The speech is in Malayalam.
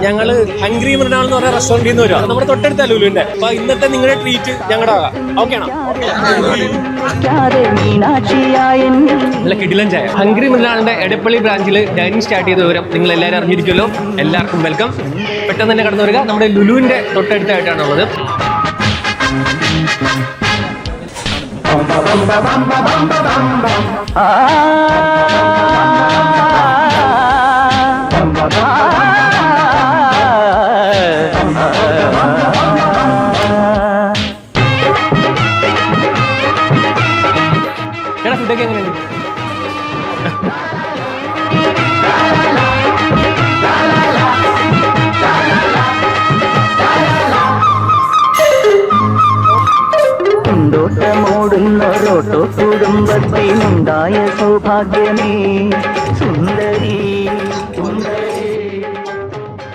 ഞങ്ങള് ഹംഗ്രി മൃണാൾ എന്ന് പറഞ്ഞ റെസ്റ്റോറന്റിൽ നിന്ന് വരും. നമ്മുടെ തൊട്ടടുത്ത ലുലുവിന്റെ. അപ്പൊ ഇന്നത്തെ നിങ്ങളുടെ ട്രീറ്റ് ഞങ്ങളുടെ ആകാം. ഓക്കെ ആണോ? നല്ല കിടിലൻ ചായ. ഹംഗ്രി മൃണാളിന്റെ എടപ്പള്ളി ബ്രാഞ്ചിൽ ഡൈനിങ് സ്റ്റാർട്ട് ചെയ്ത വിവരം നിങ്ങൾ എല്ലാവരും അറിഞ്ഞിരിക്കുമല്ലോ. എല്ലാവർക്കും വെൽക്കം. പെട്ടെന്ന് തന്നെ കടന്നു വരിക. നമ്മുടെ ലുലുവിന്റെ തൊട്ടടുത്തായിട്ടാണുള്ളത്. ചേട്ടാ ഫുഡൊക്കെ എങ്ങനെയുണ്ട്? ോട്ടമോടുന്നൊരോട്ടോ കുടുംബത്തിനുണ്ടായ സൗഭാഗ്യമേ